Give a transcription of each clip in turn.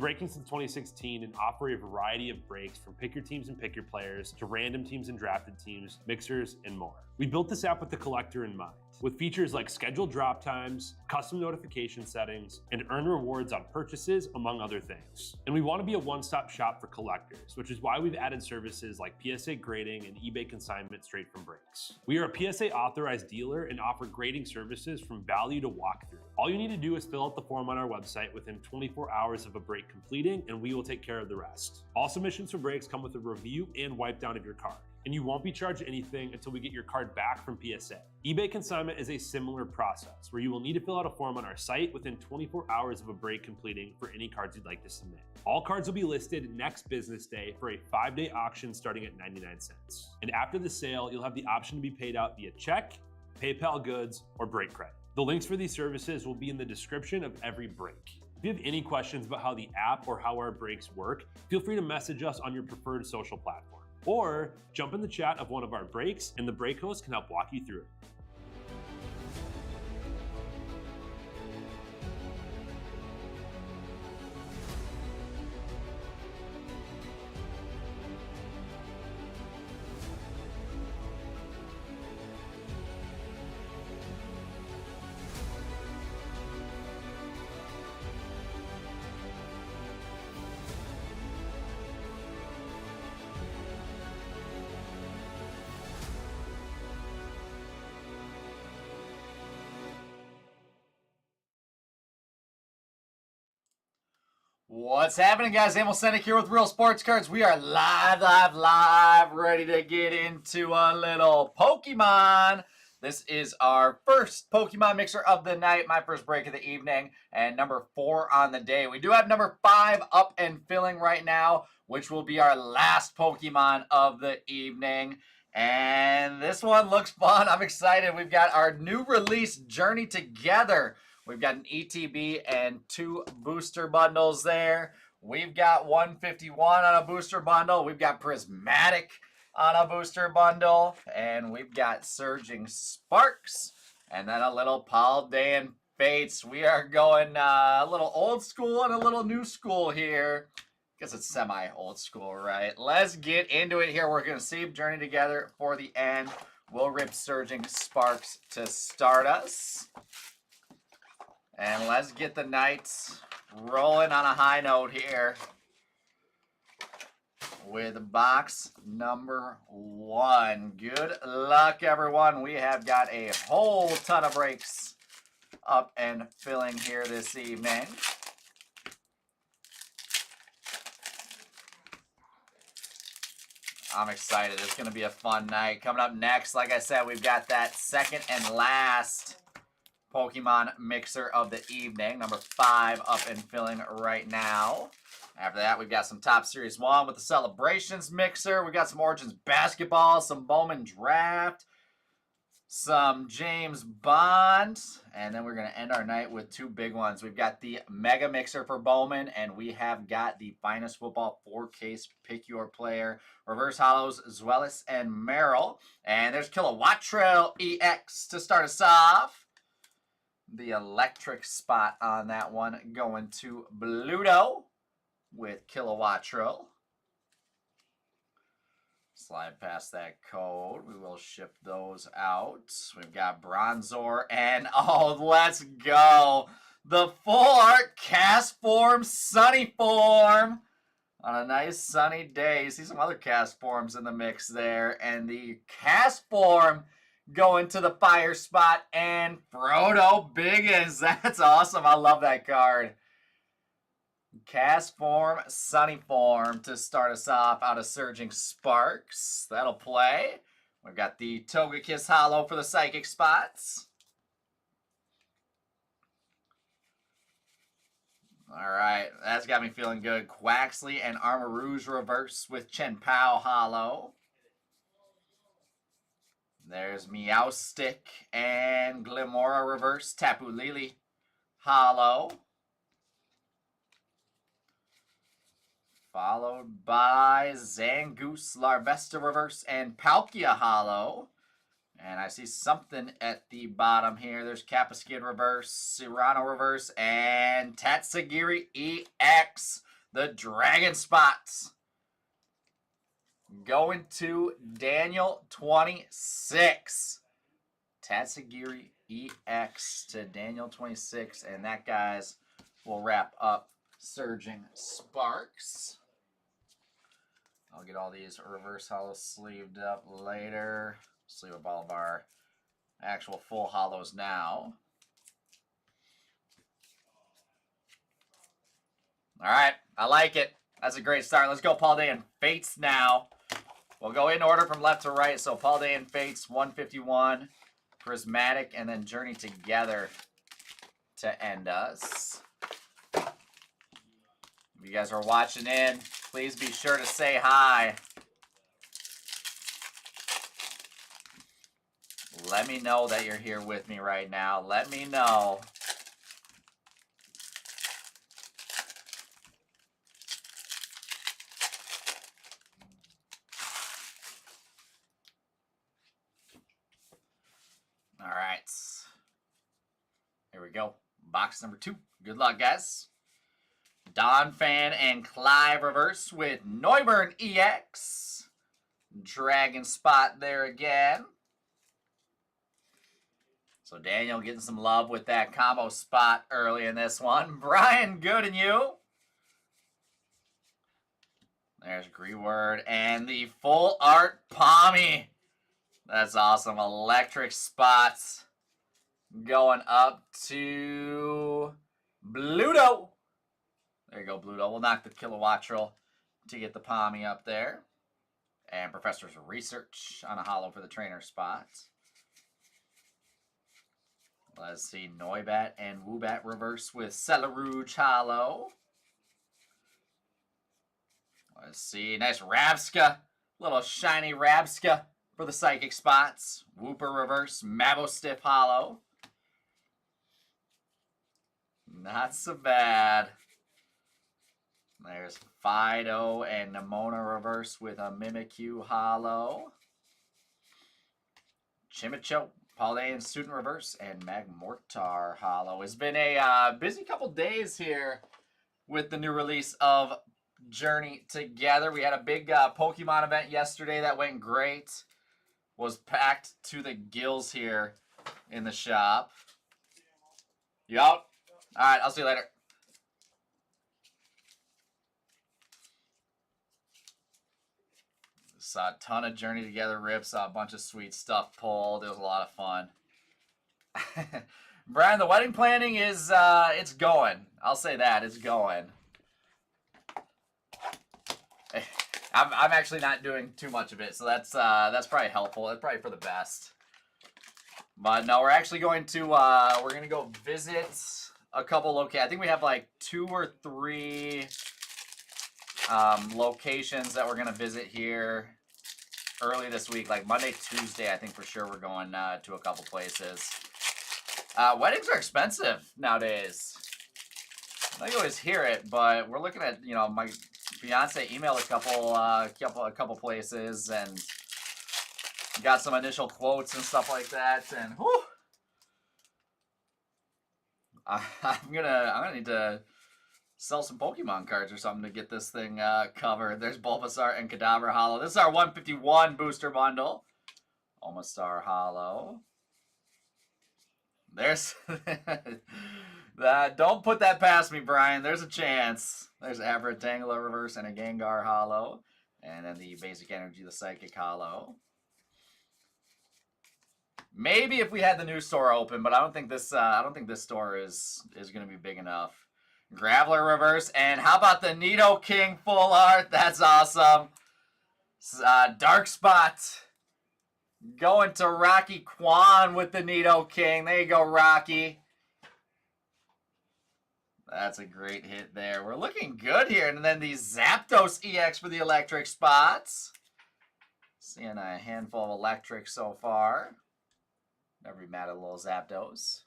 breaking since 2016 and offer a variety of breaks from pick your teams and pick your players to random teams and drafted teams, mixers, and more. We built this app with the collector in mind, with features like scheduled drop times, custom notification settings, and earn rewards on purchases, among other things. And we want to be a one-stop shop for collectors, which is why we've added services like PSA grading and eBay consignment straight from breaks. We are a PSA authorized dealer and offer grading services from value to walkthrough. All you need to do is fill out the form on our website within 24 hours of a break completing, and we will take care of the rest. All submissions for breaks come with a review and wipe down of your card, and you won't be charged anything until we get your card back from PSA. eBay consignment is a similar process, where you will need to fill out a form on our site within 24 hours of a break completing for any cards you'd like to submit. All cards will be listed next business day for a 5-day auction starting at 99 cents. And after the sale, you'll have the option to be paid out via check, PayPal goods, or break credit. The links for these services will be in the description of every break. If you have any questions about how the app or how our breaks work, feel free to message us on your preferred social platform, or jump in the chat of one of our breaks and the break host can help walk you through it. What's happening, guys? Emil Senek here with Real Sports Cards. We are live, ready to get into a little Pokemon. This is our first Pokemon mixer of the night, my first break of the evening, and number 4 on the day. We do have number 5 up and filling right now, which will be our last Pokemon of the evening. And this one looks fun. I'm excited. We've got our new release, Journey Together. We've got an ETB and 2 booster bundles there. We've got 151 on a booster bundle. We've got Prismatic on a booster bundle. And we've got Surging Sparks. And then a little Paldean Fates. We are going a little old school and a little new school here. I guess it's semi-old school, right? Let's get into it here. We're going to save Journey Together for the end. We'll rip Surging Sparks to start us. And let's get the Knights rolling on a high note here with box number 1. Good luck, everyone. We have got a whole ton of breaks up and filling here this evening. I'm excited. It's going to be a fun night. Coming up next, like I said, we've got that second and last Pokemon mixer of the evening, number 5 up and filling right now. After that, we've got some Top Series 1 with the Celebrations mixer. We've got some Origins basketball, some Bowman draft, some James Bond, and then we're going to end our night with 2 big ones. We've got the Mega Mixer for Bowman, and we have got the Finest Football 4-case Pick Your Player. Reverse Hollows, Zweilous and Merrill. And there's Kilowattrel EX to start us off. The electric spot on that one going to Bluto with Kilowattrel. Slide past that code. We will ship those out. We've got Bronzor and, oh, let's go. The full art cast form, sunny form. On a nice sunny day. See some other cast forms in the mix there. And the cast form going to the fire spot, and Frodo Biggins. That's awesome. I love that card. Cast form, sunny form to start us off out of Surging Sparks. That'll play. We've got the Togekiss Hollow for the Psychic spots. All right, that's got me feeling good. Quaxley and Armarouge reverse with Chien-Pao Hollow. There's Meowstic and Glimmora reverse, Tapu Lele Hollow. Followed by Zangoose, Larvesta reverse, and Palkia Hollow. And I see something at the bottom here. There's Capaskid reverse, Cyrano reverse, and Tatsugiri EX. The Dragon Spots. Going to Daniel 26. Tatsugiri EX to Daniel 26. And that, guys, will wrap up Surging Sparks. I'll get all these reverse hollows sleeved up later. Sleeve up all of our actual full hollows now. All right, I like it. That's a great start. Let's go Paldean Fates now. We'll go in order from left to right. So Paldean Fates 151, Prismatic, and then Journey Together to end us. If you guys are watching in, please be sure to say hi. Let me know that you're here with me right now. Let me know. All right. Here we go. Box number 2. Good luck, guys. Don Fan and Clive reverse with Neuburn EX. Dragon Spot there again. So Daniel getting some love with that combo spot early in this one. Brian, good and you. There's Greeword and the full art Pommy. That's awesome. Electric Spots going up to Bluto. There you go, Bluto. We'll knock the Kilowattrel to get the Pommy up there. And Professor's Research on a hollow for the trainer spot. Let's see, Noibat and Woobat reverse with Celerouge hollow. Let's see, nice Rabska. Little shiny Rabska for the Psychic spots. Wooper reverse, Mavostiff hollow. Not so bad. There's Fido and Nemona reverse with a Mimikyu hollow. Chimicho, Paldean Student reverse, and Magmortar hollow. It's been a busy couple days here with the new release of Journey Together. We had a big Pokemon event yesterday that went great. Was packed to the gills here in the shop. You out? All right, I'll see you later. Saw a ton of Journey Together rips, saw a bunch of sweet stuff pulled. It was a lot of fun. Brian, the wedding planning is, it's going. I'll say that, it's going. I'm actually not doing too much of it, so that's probably helpful. It's probably for the best. But no, we're actually going to, we're going to go visit a couple locations. I think we have like 2 or 3 locations that we're going to visit here early this week, like Monday, Tuesday. I think for sure we're going to a couple places. Weddings are expensive nowadays. I always hear it, but we're looking at, you know, my fiance emailed a couple places and got some initial quotes and stuff like that, and whew, I'm gonna need to sell some Pokemon cards or something to get this thing covered. There's Bulbasaur and Kadabra hollow. This is our 151 booster bundle. Omastar hollow. There's don't put that past me, Brian. There's a chance. There's Abracadabra reverse and a Gengar hollow, and then the basic energy, the Psychic hollow. Maybe if we had the new store open, but I don't think this store is going to be big enough. Graveler reverse, and how about the Nidoking full art? That's awesome. Dark Spot going to Rocky Kwan with the Nidoking. There you go, Rocky. That's a great hit there. We're looking good here. And then the Zapdos EX for the electric spots. Seeing a handful of electric so far. Never be mad at a little Zapdos.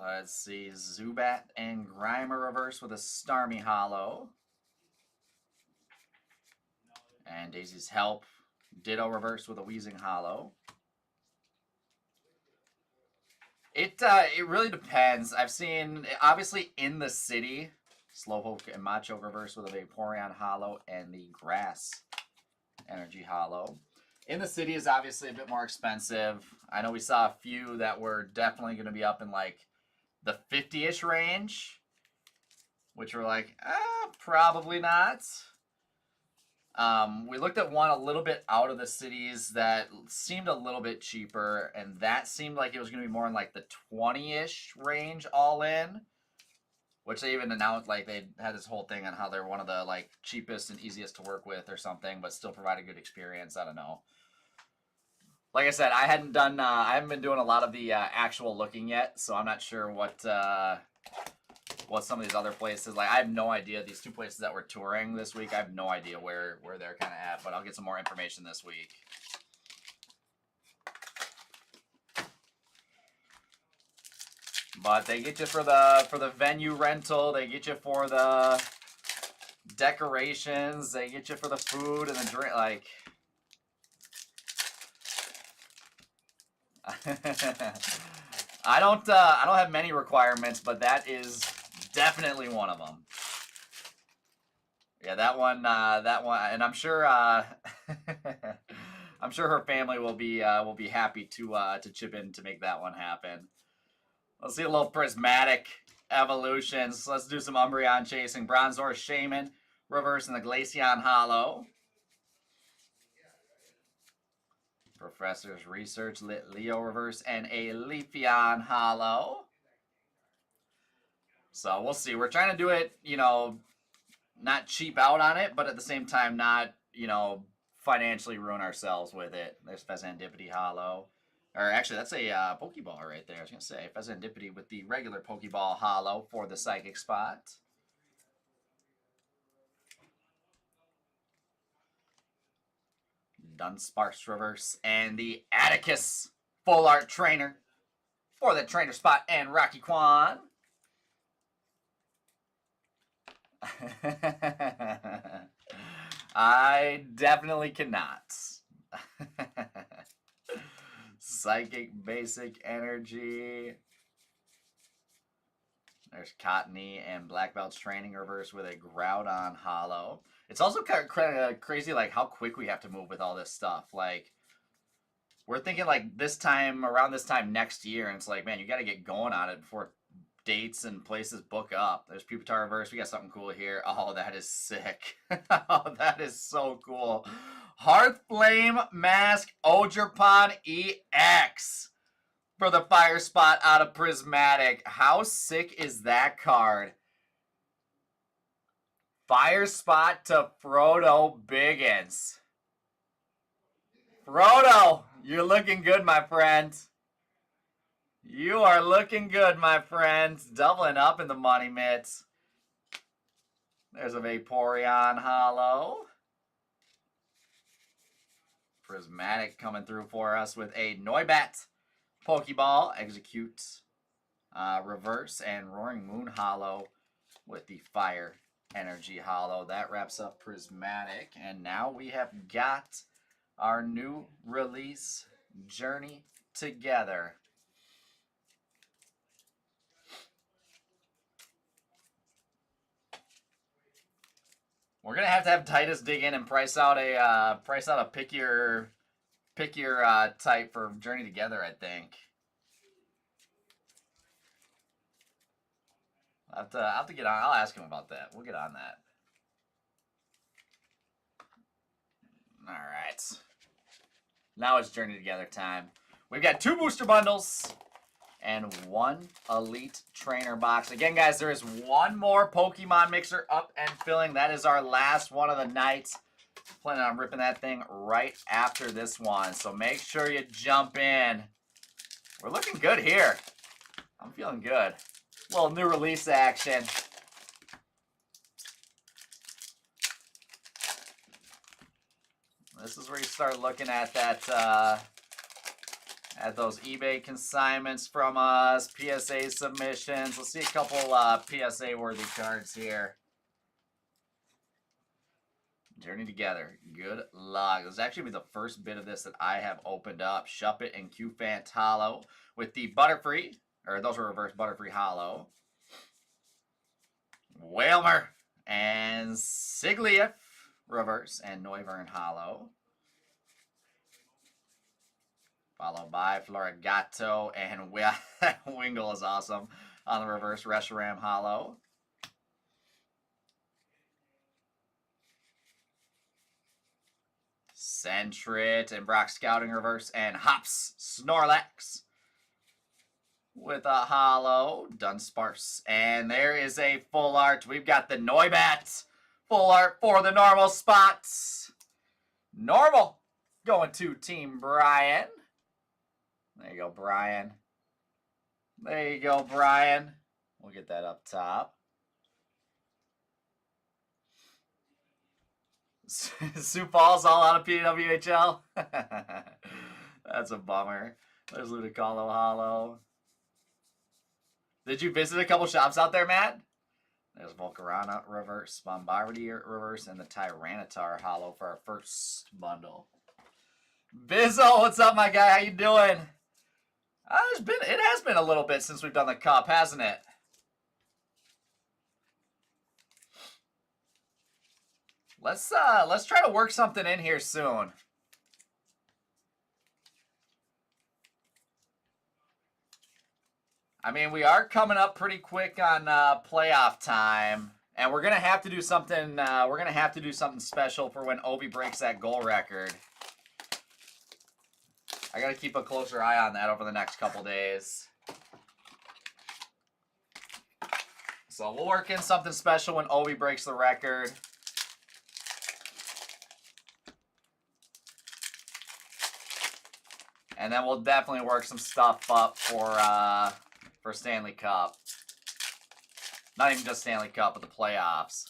Let's see. Zubat and Grimer reverse with a Starmie hollow. And Daisy's Help. Ditto reverse with a Weezing hollow. It really depends. I've seen, obviously, in the city, Slowpoke and Macho reverse with a Vaporeon Hollow and the Grass Energy Hollow. In the city is obviously a bit more expensive. I know we saw a few that were definitely going to be up in like the 50-ish range, which were like, probably not. We looked at one a little bit out of the cities that seemed a little bit cheaper, and that seemed like it was going to be more in like the 20-ish range all in, which they even announced, like they had this whole thing on how they're one of the like cheapest and easiest to work with or something, but still provide a good experience. I don't know. Like I said, I haven't been doing a lot of the actual looking yet, so I'm not sure what some of these other places, like I have no idea. These two places that we're touring this week, I have no idea where they're kind of at, but I'll get some more information this week. But they get you for the venue rental, they get you for the decorations, they get you for the food and the drink, like I don't have many requirements, but that is definitely one of them. Yeah, that one, and I'm sure, I'm sure her family will be happy to chip in to make that one happen. Let's see a little prismatic evolutions. Let's do some Umbreon chasing. Bronzor Shaman, reverse, and the Glaceon Hollow. Professor's Research, Leo reverse, and a Leafeon Hollow. So we'll see. We're trying to do it, you know, not cheap out on it, but at the same time not, you know, financially ruin ourselves with it. There's Fezandipity Hollow. Or actually, that's a Pokeball right there. I was going to say Fezandipity with the regular Pokeball Hollow for the Psychic spot. Dunsparce reverse, and the Atticus Full Art Trainer for the trainer spot, and Rocky Quan. I definitely cannot. Psychic Basic Energy. There's Cottony and Black Belt's Training reverse with a Groudon Hollow. It's also kind of crazy, like, how quick we have to move with all this stuff. Like, we're thinking, like, around this time next year, and it's like, man, you got to get going on it before dates and places book up. There's Pupitar reverse. We got something cool here. Oh, that is sick. Oh, that is so cool. Hearthflame Mask Ogerpon EX for the Fire spot out of Prismatic. How sick is that card? Fire spot to Frodo Biggins. Frodo, you're looking good, my friend. You are looking good, my friend. Doubling up in the money mitts. There's a Vaporeon Hollow. Prismatic coming through for us with a Noibat Pokeball. Execute reverse, and Roaring Moon Hollow with the Fire Energy Hollow. That wraps up Prismatic, and now we have got our new release Journey Together. We're gonna have to have Titus dig in and price out a pick your type for Journey Together, I think. I'll have to get on. I'll ask him about that. We'll get on that. All right. Now it's Journey Together time. We've got 2 booster bundles and 1 Elite Trainer box. Again, guys, there is 1 more Pokemon Mixer up and filling. That is our last one of the night. Planning on ripping that thing right after this one. So make sure you jump in. We're looking good here. I'm feeling good. A little new release action. This is where you start looking at that, at those eBay consignments from us, PSA submissions. Let's see a couple PSA-worthy cards here. Journey Together. Good luck. This is actually be the first bit of this that I have opened up. Shuppet and Q-Fant Hollow with the Butterfree or those were reverse Butterfree Hollow. Whalmer and Siglief reverse and Noivern Hollow. Followed by Florigato and Wingull is awesome on the reverse Reshiram Hollow. Sentret and Brock Scouting reverse and Hops Snorlax with a hollow Dunsparce. And there is a full art. We've got the Noibat full art for the normal spots. Normal going to Team Brian. There you go, Brian. There you go, Brian. We'll get that up top. Sioux Falls all out of PWHL. That's a bummer. There's Ludicolo Hollow. Did you visit a couple shops out there, Matt? There's Volcarona reverse, Bombardier reverse, and the Tyranitar Hollow for our first bundle. Bizzo, what's up, my guy? How you doing? It has been a little bit since we've done the cup, hasn't it? Let's try to work something in here soon. I mean, we are coming up pretty quick on playoff time, and we're gonna have to do something. We're gonna have to do something special for when Obi breaks that goal record. I gotta keep a closer eye on that over the next couple days. So we'll work in something special when Obi breaks the record. And then we'll definitely work some stuff up for Stanley Cup. Not even just Stanley Cup, but the playoffs.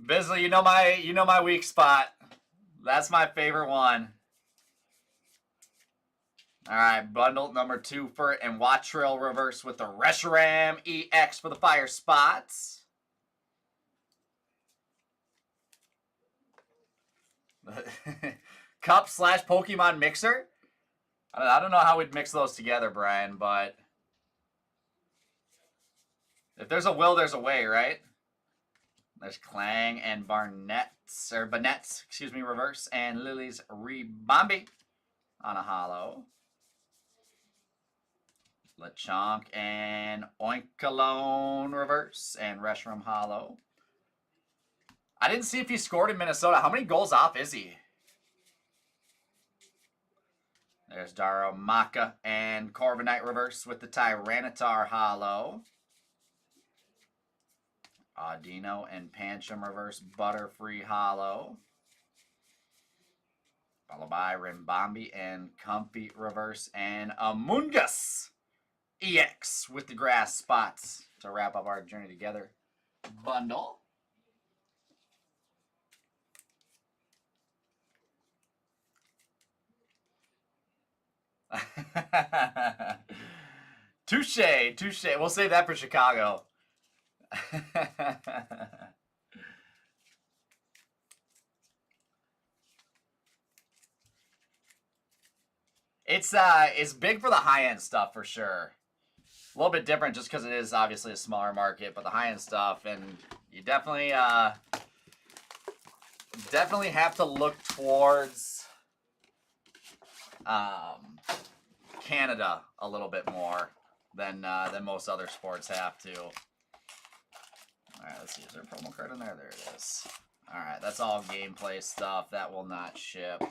Bisley, you know my weak spot. That's my favorite one. All right, bundle number 2 for and Wattrill reverse with the Reshiram EX for the fire spots. Cup / Pokemon mixer. I don't know how we'd mix those together, Brian, but if there's a will, there's a way, right? There's Clang and Banetts, excuse me, reverse, and Lily's Rebombi on a hollow. Lechonk and Oinkalone reverse and Reshiram hollow. I didn't see if he scored in Minnesota. How many goals off is he? There's Darumaka and Corviknight reverse with the Tyranitar hollow. Audino and Pancham reverse Butterfree hollow. Followed by Rimbombi and Comfy reverse and Amoonguss EX with the grass spots to wrap up our Journey Together bundle. Touche. We'll save that for Chicago. It's big for the high-end stuff for sure. A little bit different just because it is obviously a smaller market, but the high-end stuff, and you definitely have to look towards Canada a little bit more than most other sports have to. All right, let's see. Is there a promo card in there? There it is. All right, that's all gameplay stuff. That will not ship.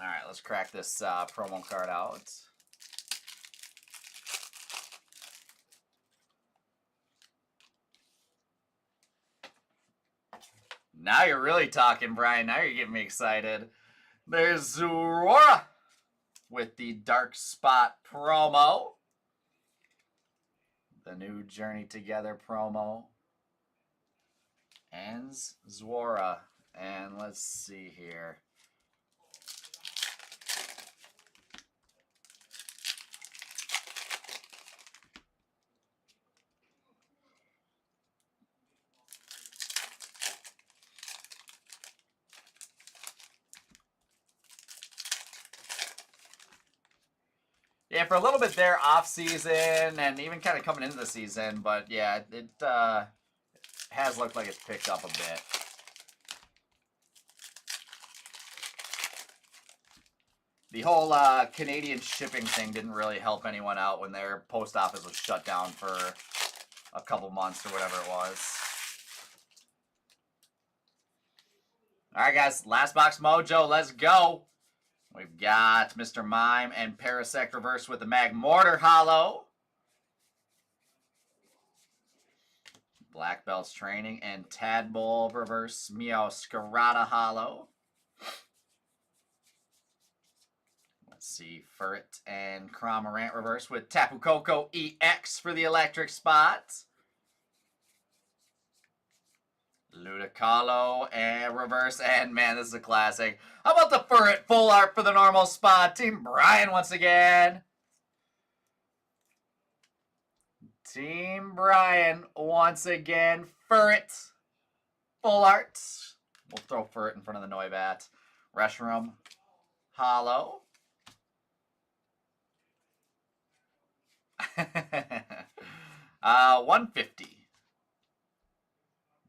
All right, let's crack this promo card out. Now you're really talking, Brian. Now you're getting me excited. There's Zurora with the Dark Spot promo. The new Journey Together promo. And Zora. And let's see here. Yeah, for a little bit there off season and even kind of coming into the season, but yeah, it has looked like it's picked up a bit. The whole Canadian shipping thing didn't really help anyone out when their post office was shut down for a couple months or whatever it was. All right, guys, last box mojo. Let's go. We've got Mr. Mime and Parasect reverse with the Magmortar holo. Black Belts Training and Tadpole reverse Meowscarada holo. Let's see, Furret and Cramorant reverse with Tapu Koko EX for the electric spot. Ludicolo and reverse, and man, this is a classic. How about the Furret full art for the normal spot? Team Brian once again. Team Brian once again. Furret full art. We'll throw Furret in front of the Noibat. Reshiram holo. 150.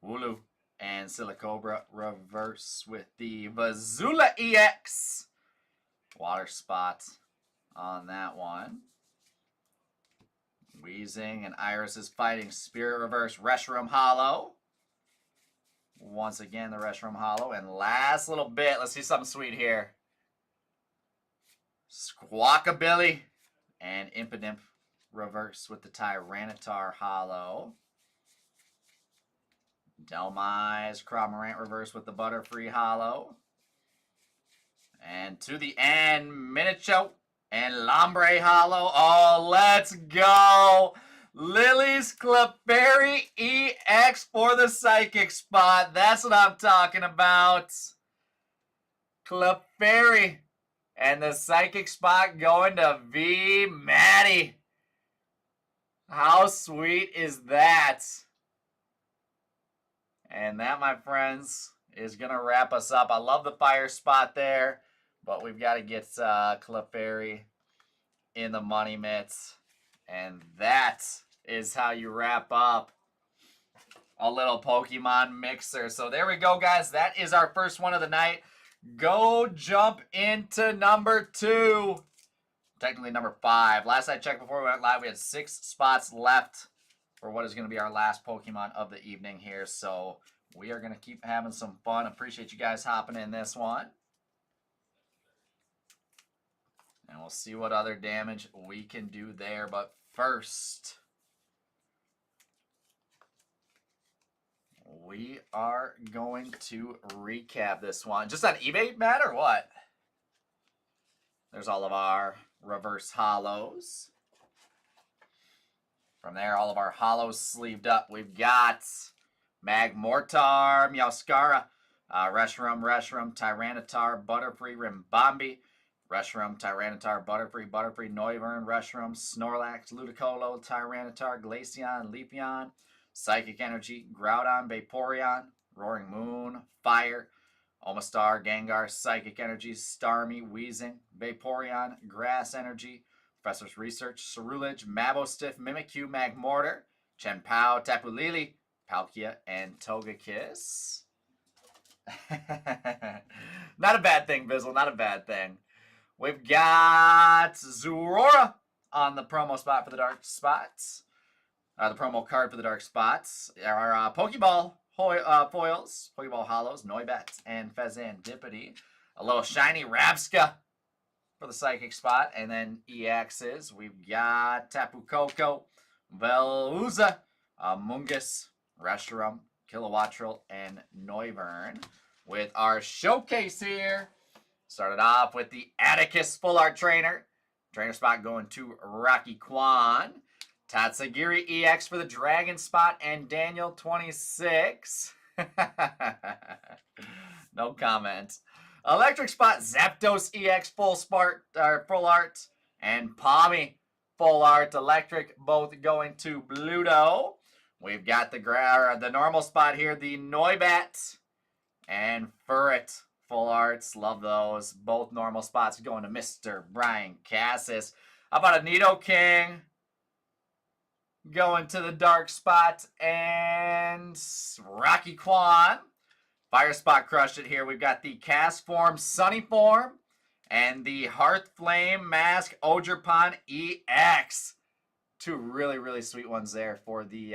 Wooloo and Silicobra reverse with the Vazula EX. Water spot on that one. Weezing and Iris's Fighting Spirit reverse Reshiram holo. Once again, the Reshiram holo. And last little bit, let's see something sweet here. Squawkabilly and Impidimp reverse with the Tyranitar holo. Delmise Cramorant reverse with the Butterfree holo. And to the end, Minicho and Lombre holo. Oh, let's go! Lily's Clefairy EX for the Psychic spot. That's what I'm talking about. Clefairy and the Psychic spot going to V Maddie. How sweet is that? And that, my friends, is going to wrap us up. I love the fire spot there, but we've got to get Clefairy in the money mitts. And that is how you wrap up a little Pokemon mixer. So there we go, guys. That is our first one of the night. Go jump into number 2. Technically number 5. Last I checked before we went live, we had 6 spots left for what is going to be our last Pokemon of the evening here. So we are going to keep having some fun. Appreciate you guys hopping in this one. And we'll see what other damage we can do there. But first, we are going to recap this one. Just on eBay, Matt, or what? There's all of our reverse holos. From there, all of our holos sleeved up. We've got Magmortar, Meowscarada, Reshiram, Tyranitar, Butterfree, Rimbombi, Reshiram, Tyranitar, Butterfree, Noivern, Reshiram, Snorlax, Ludicolo, Tyranitar, Glaceon, Leafeon, Psychic Energy, Groudon, Vaporeon, Roaring Moon, Fire, Omastar, Gengar, Psychic Energy, Starmie, Weezing, Vaporeon, Grass Energy, Professor's Research, Cerulege, Mabostiff, Mimikyu, Magmortar, Chenpao, Tapu Lele, Palkia, and Togekiss. Not a bad thing, Bizzle, not a bad thing. We've got Zorora on the promo spot for the dark spots. The promo card for the dark spots. Our Pokeball foils, Pokeball holos, Noibat, and Fezandipity. A little shiny Rabska for the Psychic spot. And then EXs. We've got Tapu Koko, Veluza, Mungus, Reshiram, Kilowattrel, and Noivern. With our showcase here. Started off with the Atticus Full Art Trainer. Trainer spot going to Rocky Kwan. Tatsugiri EX for the Dragon spot and Daniel 26. No comment. Electric spot Zapdos EX full art and Palmy full art electric, both going to Bluto. We've got the normal spot here, the Noibat and Furret full arts. Love those. Both normal spots going to Mr. Brian Cassis. How about a Nidoking going to the dark spot, and Rocky Quan. Fire Spot crushed it here. We've got the Cast Form Sunny Form and the Hearth Flame Mask Ogerpon EX. Two really, really sweet ones there for the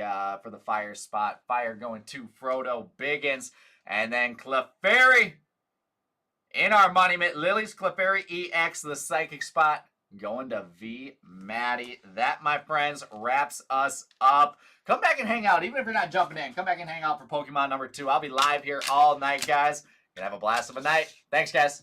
Fire Spot. Fire going to Frodo Biggins. And then Clefairy in our Money Mitt. Lily's Clefairy EX, the Psychic Spot, going to V Maddie. That, my friends, wraps us up. Come back and hang out. Even if you're not jumping in, come back and hang out for Pokemon number 2. I'll be live here all night, guys. Gonna have a blast of a night. Thanks, guys.